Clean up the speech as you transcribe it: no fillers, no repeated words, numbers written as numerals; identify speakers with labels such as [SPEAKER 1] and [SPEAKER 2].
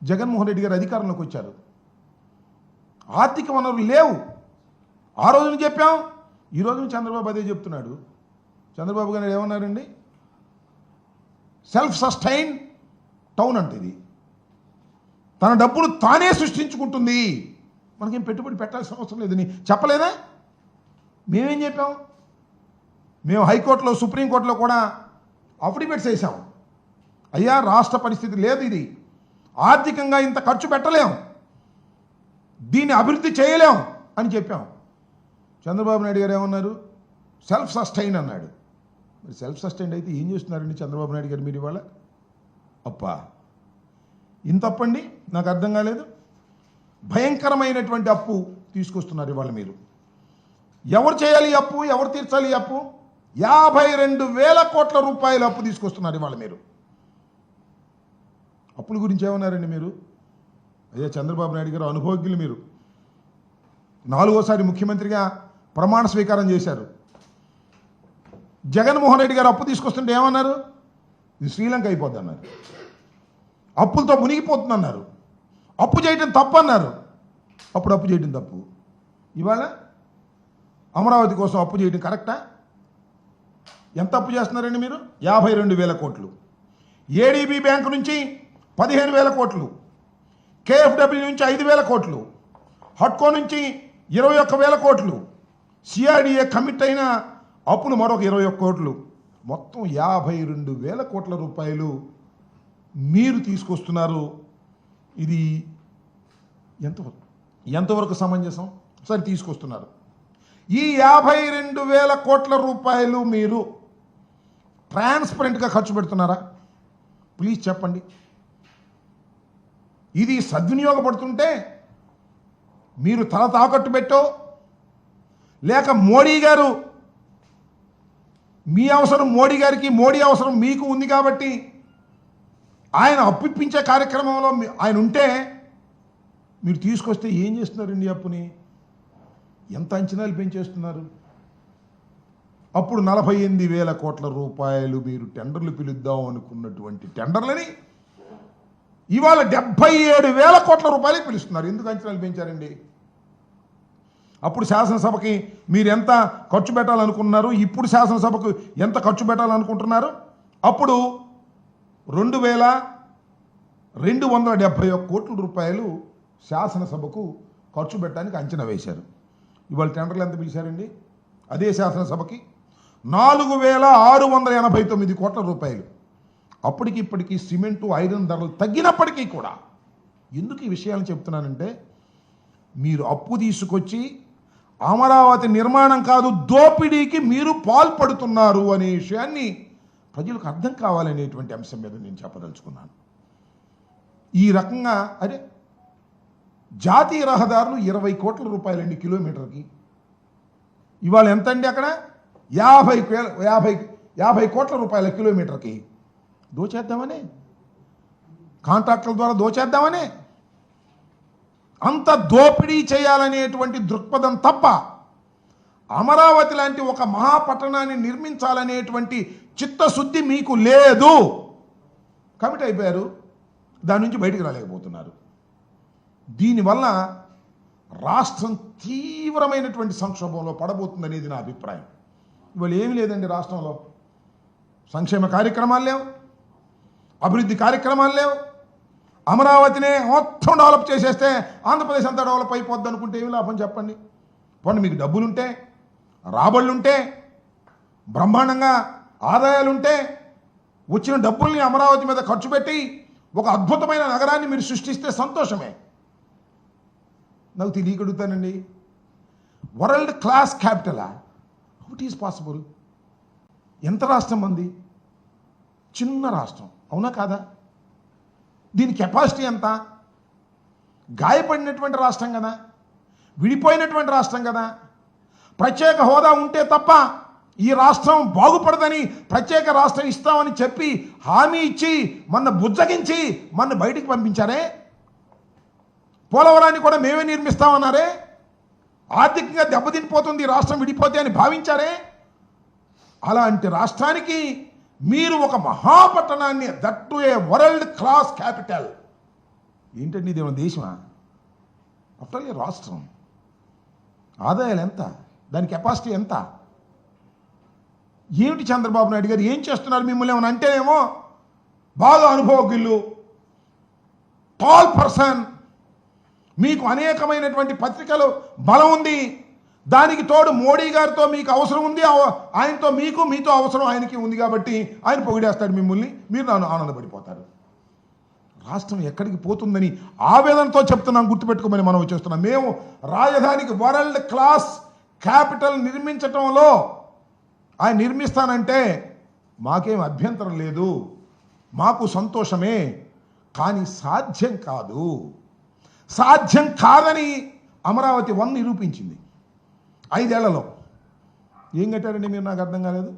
[SPEAKER 1] జగన్మోహన్ రెడ్డి గారు అధికారంలోకి వచ్చారు. ఆర్థిక వనరులు లేవు. ఆ రోజున చెప్పాం, ఈ రోజున చంద్రబాబు అదే చెప్తున్నాడు. చంద్రబాబు గారు ఏమన్నారండి? సెల్ఫ్ సస్టైన్ టౌన్ అంటే ఇది తన డబ్బులు తానే సృష్టించుకుంటుంది, మనకేం పెట్టుబడి పెట్టాల్సిన అవసరం లేదని చెప్పలేదా? మేమేం చెప్పాం? మేము హైకోర్టులో, సుప్రీంకోర్టులో కూడా అఫిడవిట్స్ వేసాం. అయ్యా, రాష్ట్ర పరిస్థితి లేదు, ఇది ఆర్థికంగా ఇంత ఖర్చు పెట్టలేం, దీన్ని అభివృద్ధి చేయలేం అని చెప్పాం. చంద్రబాబు నాయుడు గారు ఏమన్నారు? సెల్ఫ్ సస్టైన్ అన్నాడు. మరి సెల్ఫ్ సస్టైన్ అయితే ఏం చేస్తున్నారండి చంద్రబాబు నాయుడు గారు మీరు ఇవాళ? అప్పా, ఇంత అప్పండి, నాకు అర్థం కాలేదు. భయంకరమైనటువంటి అప్పు తీసుకొస్తున్నారు ఇవాళ మీరు. ఎవరు చేయాలి ఈ అప్పు? ఎవరు తీర్చాలి ఈ అప్పు? 52,000 కోట్ల రూపాయల అప్పు తీసుకొస్తున్నారు ఇవాళ మీరు. అప్పుల గురించి ఏమన్నారండి మీరు? అయ్యా, చంద్రబాబు నాయుడు గారు అనుభవజ్ఞులు మీరు. 4వసారి ముఖ్యమంత్రిగా ప్రమాణ స్వీకారం చేశారు. జగన్మోహన్ రెడ్డి గారు అప్పు తీసుకొస్తుంటే ఏమన్నారు? ఇది శ్రీలంక అయిపోద్ది అన్నారు. అప్పులతో మునిగిపోతుందన్నారు. అప్పు చేయటం తప్పు అన్నారు. అప్పుడు అప్పు చేయటం తప్పు. ఇవాళ అమరావతి కోసం అప్పు చేయటం కరెక్టా? ఎంత అప్పు చేస్తున్నారండి మీరు? 52,000 కోట్లు. ఏడీబీ బ్యాంకు నుంచి 15,000 కోట్లు, కేఎఫ్డబ్ల్యూ నుంచి 5,000 కోట్లు, హట్కో నుంచి 21,000 కోట్లు, సిఆర్డీఏ కమిట్ అయిన అప్పులు మరొక 21 కోట్లు, మొత్తం 52,000 కోట్ల రూపాయలు మీరు తీసుకొస్తున్నారు. ఇది ఎంతవరకు సమంజసం? సరే, తీసుకొస్తున్నారు. ఈ 52,000 కోట్ల రూపాయలు మీరు ట్రాన్స్పరెంట్గా ఖర్చు పెడుతున్నారా? ప్లీజ్ చెప్పండి. ఇది సద్వినియోగపడుతుంటే మీరు తల తాకట్టు పెట్టో, లేక మోడీ గారు మీ అవసరం మోడీ గారికి, మోడీ అవసరం మీకు ఉంది కాబట్టి ఆయన అప్పిప్పించే కార్యక్రమంలో ఆయన ఉంటే మీరు తీసుకొస్తే ఏం చేస్తున్నారండి అప్పుని? ఎంత అంచనాలు పెంచేస్తున్నారు? అప్పుడు 48,000 కోట్ల రూపాయలు మీరు టెండర్లు పిలుద్దాం అనుకున్నటువంటి టెండర్లని ఇవాళ 77,000 కోట్ల రూపాయలు పిలుస్తున్నారు. ఎందుకు అంచనాలు పెంచారండి? అప్పుడు శాసనసభకి మీరు ఎంత ఖర్చు పెట్టాలనుకున్నారు, ఇప్పుడు శాసనసభకు ఎంత ఖర్చు పెట్టాలనుకుంటున్నారు? అప్పుడు 2,271 కోట్ల రూపాయలు శాసనసభకు ఖర్చు పెట్టడానికి అంచనా వేశారు. ఇవాళ టెండర్లు ఎంత పిలిచారండి? అదే శాసనసభకి 4,689 కోట్ల రూపాయలు. అప్పటికి ఇప్పటికీ సిమెంటు, ఐరన్ ధరలు తగ్గినప్పటికీ కూడా ఎందుకు ఈ విషయాలను చెప్తున్నానంటే, మీరు అప్పు తీసుకొచ్చి అమరావతి నిర్మాణం కాదు, దోపిడీకి మీరు పాల్పడుతున్నారు అనే విషయాన్ని ప్రజలకు అర్థం కావాలనేటువంటి అంశం మీద నేను చెప్పదలుచుకున్నాను. ఈ రకంగా అదే జాతీయ రహదారులు 20 కోట్ల రూపాయలండి కిలోమీటర్కి. ఇవాళ ఎంత అండి? అక్కడ 50 కోట్ల రూపాయల కిలోమీటర్కి. దోచేద్దామనే, కాంట్రాక్టుల ద్వారా దోచేద్దామనే, అంత దోపిడీ చేయాలనేటువంటి దృక్పథం తప్ప అమరావతి లాంటి ఒక మహాపట్టణాన్ని నిర్మించాలనేటువంటి చిత్తశుద్ధి మీకు లేదు. కమిట్ అయిపోయారు, దాని నుంచి బయటికి రాలేకపోతున్నారు. దీనివల్ల రాష్ట్రం తీవ్రమైనటువంటి సంక్షోభంలో పడబోతుందనేది నా అభిప్రాయం. ఇవాళ ఏమీ లేదండి రాష్ట్రంలో. సంక్షేమ కార్యక్రమాలు లేవు, అభివృద్ధి కార్యక్రమాలు లేవు. అమరావతినే మొత్తం డెవలప్ చేసేస్తే ఆంధ్రప్రదేశ్ అంతా డెవలప్ అయిపోద్ది అనుకుంటే ఏమి లాభం చెప్పండి? పోనీ మీకు డబ్బులుంటే, రాబడులుంటే, బ్రహ్మాండంగా ఆదాయాలుంటే, వచ్చిన డబ్బుల్ని అమరావతి మీద ఖర్చు పెట్టి ఒక అద్భుతమైన నగరాన్ని మీరు సృష్టిస్తే సంతోషమే. నాకు తెలియగలుగుతానండి, వరల్డ్ క్లాస్ క్యాపిటలా? How it is possible? ఎంత రాష్ట్రం మంది? చిన్న రాష్ట్రం, అవునా కాదా? దీని కెపాసిటీ ఎంత? గాయపడినటువంటి రాష్ట్రం కదా, విడిపోయినటువంటి రాష్ట్రం కదా. ప్రత్యేక హోదా ఉంటే తప్ప ఈ రాష్ట్రం బాగుపడదని, ప్రత్యేక రాష్ట్రం ఇస్తామని చెప్పి హామీ ఇచ్చి మన బుజ్జగించి మన బయటికి పంపించారే. పోలవరాన్ని కూడా మేమే నిర్మిస్తామన్నారే. ఆర్థికంగా దెబ్బతినిపోతుంది రాష్ట్రం విడిపోతే అని భావించారే. అలాంటి రాష్ట్రానికి మీరు ఒక మహాపట్టణాన్ని, that to a world class capital, ఏంటండి ఇది ఏమైనా దేశమా? అఫ్టర్ రాష్ట్రం ఆదాయాలు ఎంత, దాని కెపాసిటీ ఎంత? ఏమిటి చంద్రబాబు నాయుడు గారు ఏం చేస్తున్నారు? మిమ్మల్ని ఏమైనా అంటేనేమో బాగా అనుభవజ్ఞులు, టాల్ పర్సన్, మీకు అనేకమైనటువంటి పత్రికలు బలం ఉంది, దానికి తోడు మోడీ గారితో మీకు అవసరం ఉంది, ఆయనతో మీతో అవసరం ఆయనకి ఉంది కాబట్టి ఆయన పొగిడేస్తాడు మిమ్మల్ని, మీరు ఆనందపడిపోతారు. రాష్ట్రం ఎక్కడికి పోతుందని ఆవేదనతో చెప్తున్నాం, గుర్తుపెట్టుకోమని మనం చేస్తున్నాం. మేము రాజధానికి వరల్డ్ క్లాస్ క్యాపిటల్ నిర్మించటంలో ఆయన నిర్మిస్తానంటే మాకేం అభ్యంతరం లేదు, మాకు సంతోషమే. కానీ సాధ్యం కాదు, సాధ్యం కాదని అమరావతి 1 నిరూపించింది 5 ఏళ్లలో. ఏం కట్టారండి మీరు? నాకు అర్థం కాలేదు.